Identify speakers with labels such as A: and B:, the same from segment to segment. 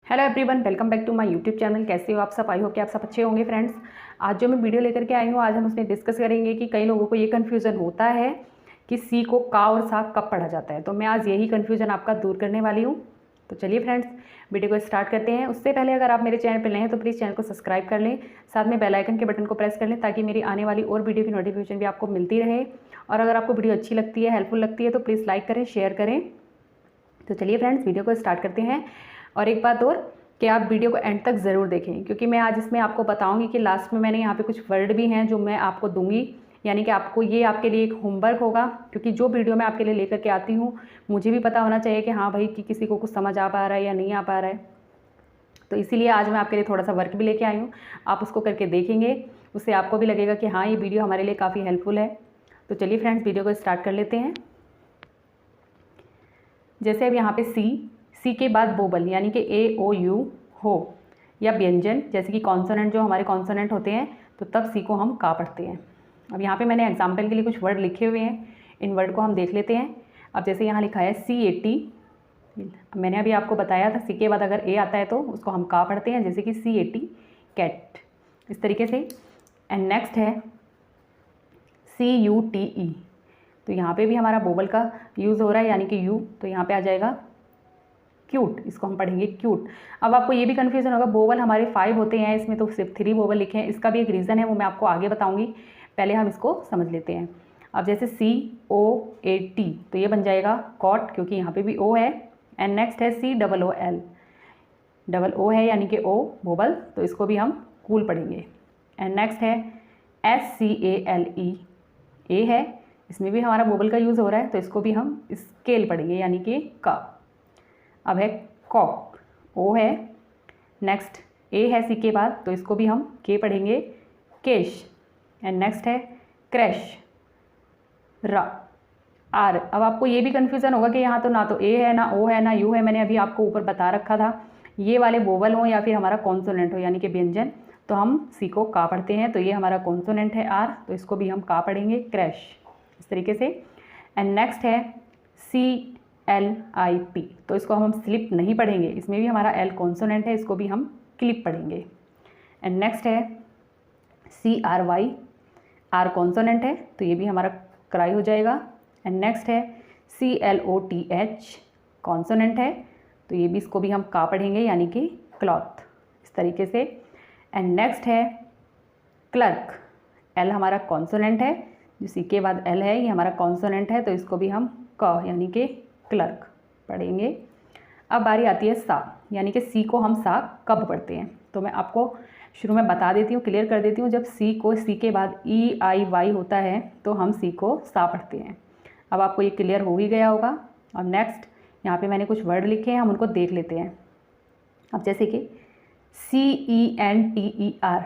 A: Hello everyone, welcome back to my YouTube channel. कैसे हो आप सब? आई होप कि आप सब अच्छे होंगे। फ्रेंड्स, आज जो मैं वीडियो लेकर के आई हूँ, आज हम उसमें डिस्कस करेंगे कि कई लोगों को ये कन्फ्यूज़न होता है कि सी को का और सा कब पढ़ा जाता है। तो मैं आज यही कन्फ्यूज़न आपका दूर करने वाली हूँ। तो चलिए फ्रेंड्स, वीडियो को स्टार्ट करते हैं। उससे पहले अगर आप मेरे चैनल पर नए हैं तो प्लीज़ चैनल को सब्सक्राइब कर लें, साथ में बेल आइकन के बटन को प्रेस कर लें ताकि मेरी आने वाली और वीडियो की नोटिफिकेशन भी आपको मिलती रहे। और अगर आपको वीडियो अच्छी लगती है, हेल्पफुल लगती है, तो प्लीज़ लाइक करें, शेयर करें। तो चलिए फ्रेंड्स, वीडियो को स्टार्ट करते हैं। और एक बात और कि आप वीडियो को एंड तक ज़रूर देखें, क्योंकि मैं आज इसमें आपको बताऊंगी कि लास्ट में मैंने यहाँ पे कुछ वर्ड भी हैं जो मैं आपको दूंगी, यानी कि आपको ये आपके लिए एक होमवर्क होगा। क्योंकि जो वीडियो मैं आपके लिए लेकर के आती हूँ, मुझे भी पता होना चाहिए कि हाँ भाई कि किसी को कुछ समझ आ पा रहा है या नहीं आ पा रहा है। तो इसीलिए आज मैं आपके लिए थोड़ा सा वर्क भी लेके आई हूँ। आप उसको करके देखेंगे, उससे आपको भी लगेगा कि हाँ ये वीडियो हमारे लिए काफ़ी हेल्पफुल है। तो चलिए फ्रेंड्स, वीडियो को स्टार्ट कर लेते हैं। जैसे अब यहाँ पे सी के बाद वोवल यानी कि ए ओ यू हो, या व्यंजन जैसे कि कॉन्सोनेंट, जो हमारे कॉन्सोनेंट होते हैं, तो तब सी को हम का पढ़ते हैं। अब यहाँ पे मैंने एग्जाम्पल के लिए कुछ वर्ड लिखे हुए हैं, इन वर्ड को हम देख लेते हैं। अब जैसे यहाँ लिखा है CAT, मैंने अभी आपको बताया था सी के बाद अगर ए आता है तो उसको हम का पढ़ते हैं, जैसे कि CAT कैट, इस तरीके से। एंड नेक्स्ट है CUTE, तो यहाँ पे भी हमारा वोवल का यूज़ हो रहा है, यानी कि यू, तो यहाँ पे आ जाएगा क्यूट, इसको हम पढ़ेंगे क्यूट। अब आपको ये भी कन्फ्यूजन होगा, वोवल हमारे 5 होते हैं, इसमें तो सिर्फ 3 वोवल लिखे हैं। इसका भी एक रीज़न है, वो मैं आपको आगे बताऊंगी, पहले हम इसको समझ लेते हैं। अब जैसे COAT, तो ये बन जाएगा कॉट, क्योंकि यहाँ पे भी ओ है। एंड नेक्स्ट है COOL, डबल ओ है यानी कि ओ वोवल, तो इसको भी हम कूल पढ़ेंगे। एंड नेक्स्ट है SCALE, ए है, इसमें भी हमारा वोवल का यूज़ हो रहा है, तो इसको भी हम स्केल पढ़ेंगे, यानी कि का। अब है कॉक, ओ है। नेक्स्ट ए है सी के बाद, तो इसको भी हम के पढ़ेंगे, केश। एंड नेक्स्ट है क्रैश, रा, आर। अब आपको ये भी कन्फ्यूज़न होगा कि यहाँ तो ना तो ए है, ना ओ है, ना यू है। मैंने अभी आपको ऊपर बता रखा था, ये वाले वोवल हो या फिर हमारा कॉन्सोनेंट हो यानी कि व्यंजन, तो हम सी को का पढ़ते हैं। तो ये हमारा कॉन्सोनेंट है आर, तो इसको भी हम का पढ़ेंगे, क्रैश, इस तरीके से। एंड नेक्स्ट है CLIP, तो इसको हम स्लिप नहीं पढ़ेंगे, इसमें भी हमारा एल कॉन्सोनेंट है, इसको भी हम क्लिप पढ़ेंगे। एंड नेक्स्ट है CRY, आर कॉन्सोनेंट है, तो ये भी हमारा क्राई हो जाएगा। एंड नेक्स्ट है CLOTH, कॉन्सोनेंट है, तो ये भी, इसको भी हम का पढ़ेंगे, यानी कि क्लॉथ, इस तरीके से। एंड नेक्स्ट है क्लर्क, एल हमारा कॉन्सोनेंट है, जो सी के बाद एल है, ये हमारा कॉन्सोनेंट है, तो इसको भी हम क यानी कि क्लर्क पढ़ेंगे। अब बारी आती है सा, यानी कि सी को हम सा कब पढ़ते हैं। तो मैं आपको शुरू में बता देती हूँ, क्लियर कर देती हूँ। जब सी के बाद EIY होता है तो हम सी को सा पढ़ते हैं। अब आपको ये क्लियर हो ही गया होगा। और नेक्स्ट यहाँ पे मैंने कुछ वर्ड लिखे हैं, हम उनको देख लेते हैं। अब जैसे कि CENTER,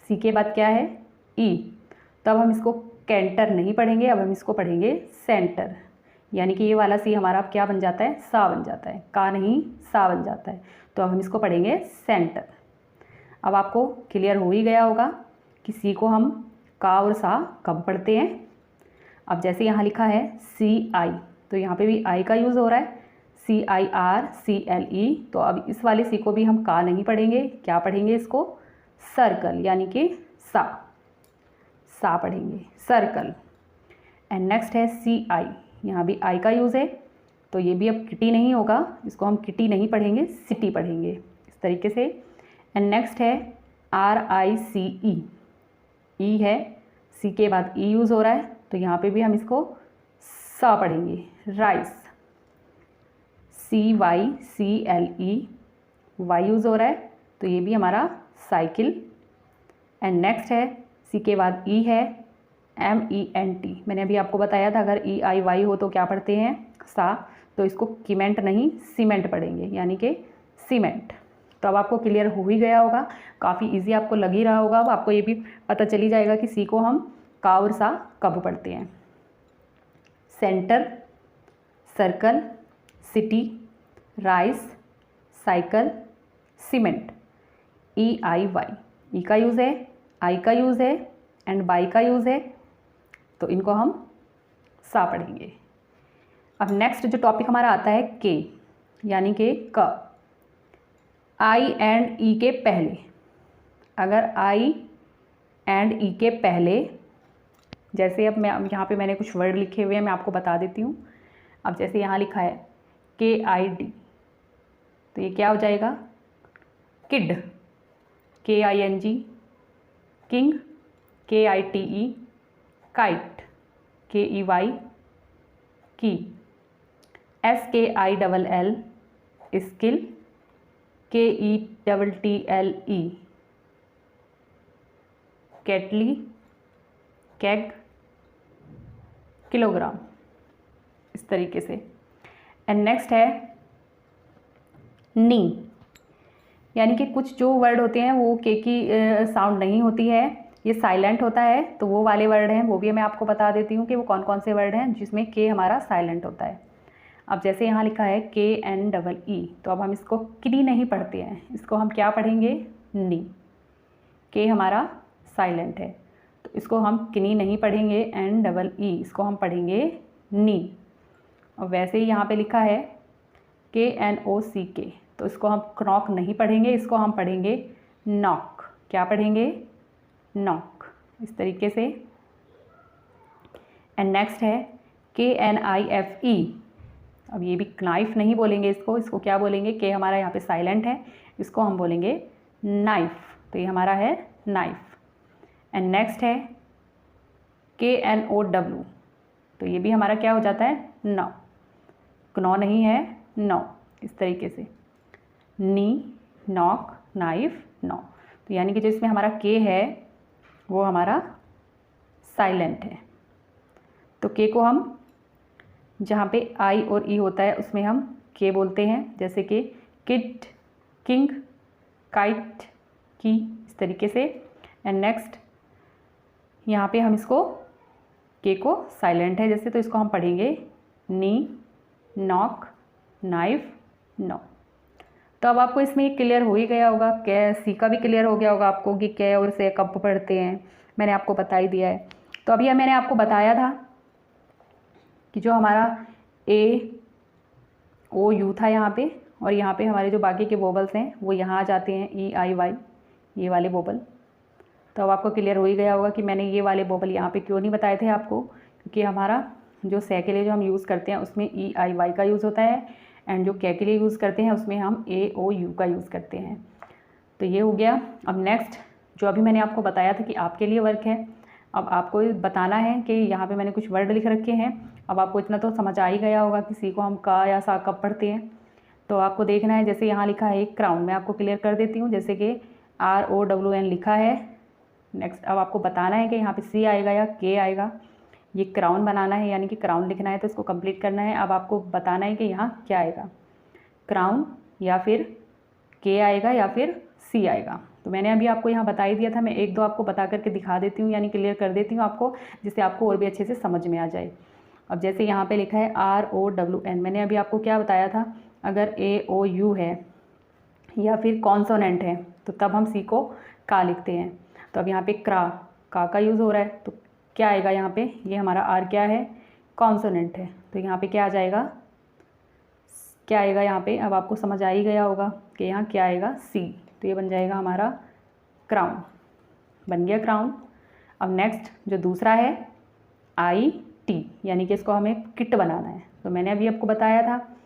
A: सी के बाद क्या है, ई, तो अब हम इसको कैंटर नहीं पढ़ेंगे, अब हम इसको पढ़ेंगे सेंटर, यानी कि ये वाला सी हमारा अब क्या बन जाता है, सा बन जाता है, का नहीं सा बन जाता है, तो अब हम इसको पढ़ेंगे सेंटर। अब आपको क्लियर हो ही गया होगा कि सी को हम का और सा कब पढ़ते हैं। अब जैसे यहाँ लिखा है CI, तो यहाँ पे भी आई का यूज़ हो रहा है, CIRCLE, तो अब इस वाले सी को भी हम का नहीं पढ़ेंगे, क्या पढ़ेंगे, इसको सर्कल, यानी कि सा पढ़ेंगे, सर्कल। एंड नेक्स्ट है CI, यहाँ भी आई का यूज़ है, तो ये भी अब किटी नहीं होगा, इसको हम किटी नहीं पढ़ेंगे, सिटी पढ़ेंगे, इस तरीके से। एंड नेक्स्ट है RICE, ई है, सी के बाद ई यूज़ हो रहा है, तो यहाँ पे भी हम इसको सा पढ़ेंगे, राइस। CYCLE, वाई यूज़ हो रहा है, तो ये भी हमारा साइकिल। एंड नेक्स्ट है सी के बाद ई है, MENT, मैंने अभी आपको बताया था अगर EIY हो तो क्या पढ़ते हैं, सा, तो इसको कीमेंट नहीं सीमेंट पढ़ेंगे, यानी कि सीमेंट। तो अब आपको क्लियर हो ही गया होगा, काफ़ी इजी आपको लग ही रहा होगा। अब आपको ये भी पता चली जाएगा कि सी को हम का और सा कब पढ़ते हैं। Centre, circle, city, rice, cycle, cement, EIY, ई का यूज़ है, आई का यूज़ है, एंड बाई का यूज़ है, तो इनको हम सा पढ़ेंगे। अब नेक्स्ट जो टॉपिक हमारा आता है के, यानी कि क। आई एंड ई के पहले, अगर आई एंड ई के पहले, जैसे अब मैं यहाँ पे मैंने कुछ वर्ड लिखे हुए हैं, मैं आपको बता देती हूँ। अब जैसे यहाँ लिखा है KID, तो ये क्या हो जाएगा? Kid, KING, king, KITE, kite, KEY, की, SKILL, स्किल, KETTLE, केटली, कैग, किलोग्राम, इस तरीके से। एंड नेक्स्ट है नी, यानी कि कुछ जो वर्ड होते हैं वो के की साउंड नहीं होती है, ये साइलेंट होता है, तो वो वाले वर्ड हैं, वो भी मैं आपको बता देती हूँ कि वो कौन कौन से वर्ड हैं जिसमें के हमारा साइलेंट होता है। अब जैसे यहाँ लिखा है KNEE, तो अब हम इसको किनी नहीं पढ़ते हैं, इसको हम क्या पढ़ेंगे? नी। के हमारा साइलेंट है, तो इसको हम किनी नहीं पढ़ेंगे, NEE, इसको हम पढ़ेंगे नी। और वैसे ही यहाँ पे लिखा है KNOCK, तो इसको हम नॉक नहीं पढ़ेंगे, इसको हम पढ़ेंगे नॉक। क्या पढ़ेंगे? नॉक, इस तरीके से। एंड नेक्स्ट है KNIFE, अब ये भी नाइफ नहीं बोलेंगे इसको क्या बोलेंगे? के हमारा यहाँ पे साइलेंट है, इसको हम बोलेंगे नाइफ, तो ये हमारा है नाइफ। एंड नेक्स्ट है KNOW, तो ये भी हमारा क्या हो जाता है? नौ, नौ नहीं है, नौ, इस तरीके से। नी, नॉक, नाइफ, नौ, तो यानी कि जो इसमें हमारा के है वो हमारा साइलेंट है। तो के को हम जहाँ पे आई और ई होता है उसमें हम के बोलते हैं, जैसे कि किड, किंग, काइट, की, इस तरीके से। एंड नेक्स्ट यहाँ पे हम इसको के को साइलेंट है जैसे, तो इसको हम पढ़ेंगे नी, नॉक, नाइफ, नो। तो अब आपको इसमें एक क्लियर हो ही गया होगा, कै सी का भी क्लियर हो गया होगा आपको कि कै और से कब पढ़ते हैं, मैंने आपको बता ही दिया है। तो अभी मैंने आपको बताया था कि जो हमारा AOU था यहाँ पे, और यहाँ पे हमारे जो बाकी के वोबल्स हैं वो यहाँ आ जाते हैं, EIY, ये वाले वोबल। तो अब आपको क्लियर हो ही गया होगा कि मैंने ये वाले वोबल यहाँ पे क्यों नहीं बताए थे आपको, क्योंकि हमारा जो से के लिए जो हम यूज़ करते हैं उसमें EIY का यूज़ होता है, एंड जो के लिए यूज़ करते हैं उसमें हम AOU का यूज़ करते हैं। तो ये हो गया। अब नेक्स्ट जो अभी मैंने आपको बताया था कि आपके लिए वर्क है, अब आपको बताना है कि यहाँ पे मैंने कुछ वर्ड लिख रखे हैं। अब आपको इतना तो समझ आ ही गया होगा कि सी को हम का या सा कब पढ़ते हैं। तो आपको देखना है, जैसे यहाँ लिखा है क्राउन, मैं आपको क्लियर कर देती हूँ, जैसे कि ROWN लिखा है। नेक्स्ट अब आपको बताना है कि यहाँ पे सी आएगा या के आएगा, ये क्राउन बनाना है, यानी कि क्राउन लिखना है, तो इसको कंप्लीट करना है। अब आपको बताना है कि यहाँ क्या आएगा, क्राउन या फिर के आएगा या फिर सी आएगा। तो मैंने अभी आपको यहाँ बता ही दिया था, मैं एक दो आपको बता करके दिखा देती हूँ, यानी क्लियर कर देती हूँ आपको, जिससे आपको और भी अच्छे से समझ में आ जाए। अब जैसे यहाँ पे लिखा है ROWN, मैंने अभी आपको क्या बताया था, अगर AOU है या फिर कॉन्सोनेंट है तो तब हम सी को का लिखते हैं। तो अब यहाँ पे का यूज़ हो रहा है, तो क्या आएगा यहाँ पे, ये हमारा आर क्या है, कॉन्सोनेंट है, तो यहाँ पे क्या आ जाएगा, क्या आएगा यहाँ पे। अब आपको समझ आ ही गया होगा कि यहाँ क्या आएगा, सी, तो ये बन जाएगा हमारा क्राउन, बन गया क्राउन। अब नेक्स्ट जो दूसरा है IT, यानी कि इसको हमें किट बनाना है। तो मैंने अभी आपको बताया था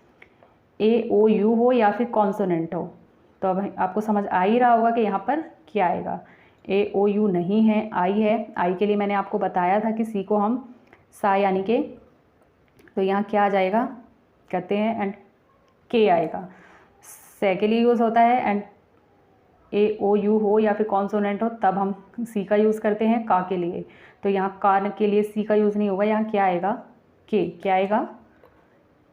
A: AOU हो या फिर कॉन्सोनेंट हो, तो अब आपको समझ आ ही रहा होगा कि यहाँ पर क्या आएगा। AOU नहीं है, आई है, आई के लिए मैंने आपको बताया था कि सी को हम सा यानी के, तो यहाँ क्या आ जाएगा कहते हैं, एंड के आएगा, से के लिए यूज़ होता है, एंड AOU हो या फिर कॉन्सोनेंट हो तब हम सी का यूज़ करते हैं का के लिए। तो यहाँ का के लिए सी का यूज़ नहीं होगा, यहाँ क्या आएगा, के, क्या आएगा,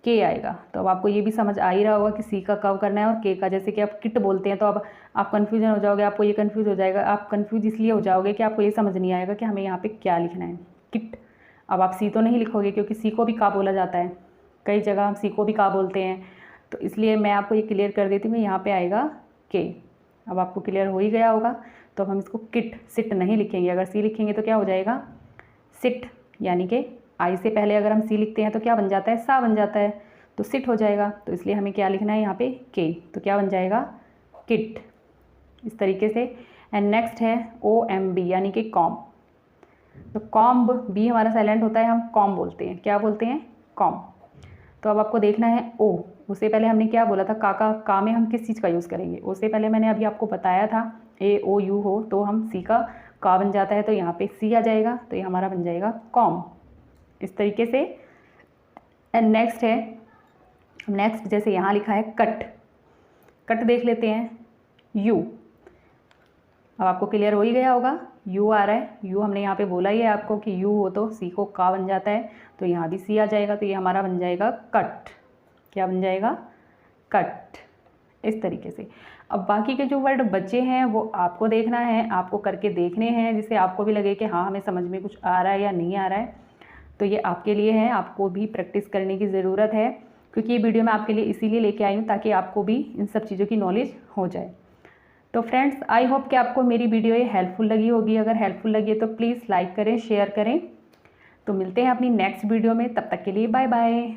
A: के आएगा। तो अब आपको ये भी समझ आ ही रहा होगा कि सी का कब करना है और के का। जैसे कि आप किट बोलते हैं तो अब आप कन्फ्यूजन हो जाओगे, आपको ये कन्फ्यूज हो जाएगा, आप कन्फ्यूज इसलिए हो जाओगे कि आपको ये समझ नहीं आएगा कि हमें यहाँ पे क्या लिखना है, किट। अब आप सी तो नहीं लिखोगे क्योंकि सी को भी का बोला जाता है, कई जगह हम सी को भी का बोलते हैं, तो इसलिए मैं आपको ये क्लियर कर देती हूँ, यहाँ पर आएगा के। अब आपको क्लियर हो ही गया होगा। तो अब हम इसको किट, सिट नहीं लिखेंगे, अगर सी लिखेंगे तो क्या हो जाएगा, सिट, यानी कि आई से पहले अगर हम सी लिखते हैं तो क्या बन जाता है, सा बन जाता है, तो सिट हो जाएगा। तो इसलिए हमें क्या लिखना है यहाँ पे, के, तो क्या बन जाएगा, किट, इस तरीके से। एंड नेक्स्ट है OMB यानी कि कॉम। तो कॉम्ब, बी हमारा साइलेंट होता है, हम कॉम बोलते हैं। क्या बोलते हैं? कॉम। तो अब आपको देखना है ओ, उससे पहले हमने क्या बोला था, का में हम किस चीज़ का यूज़ करेंगे? उससे पहले मैंने अभी आपको बताया था AOU हो तो हम सी का बन जाता है, तो यहाँ पे सी आ जाएगा, तो ये हमारा बन जाएगा कॉम, इस तरीके से। एंड नेक्स्ट है, नेक्स्ट जैसे यहाँ लिखा है कट, कट देख लेते हैं, यू। अब आपको क्लियर हो ही गया होगा, यू आ रहा है, यू हमने यहाँ पे बोला ही है आपको कि यू हो तो सी को का बन जाता है, तो यहाँ भी सी आ जाएगा, तो ये हमारा बन जाएगा कट। क्या बन जाएगा? कट, इस तरीके से। अब बाकी के जो वर्ड बचे हैं वो आपको देखना है, आपको करके देखने हैं, जिससे आपको भी लगे कि हाँ हमें समझ में कुछ आ रहा है या नहीं आ रहा है। तो ये आपके लिए है, आपको भी प्रैक्टिस करने की ज़रूरत है, क्योंकि ये वीडियो मैं आपके लिए इसीलिए लेके आई हूँ ताकि आपको भी इन सब चीज़ों की नॉलेज हो जाए। तो फ्रेंड्स, आई होप कि आपको मेरी वीडियो ये हेल्पफुल लगी होगी। अगर हेल्पफुल लगी है तो प्लीज़ लाइक करें, शेयर करें। तो मिलते हैं अपनी नेक्स्ट वीडियो में, तब तक के लिए बाय बाय।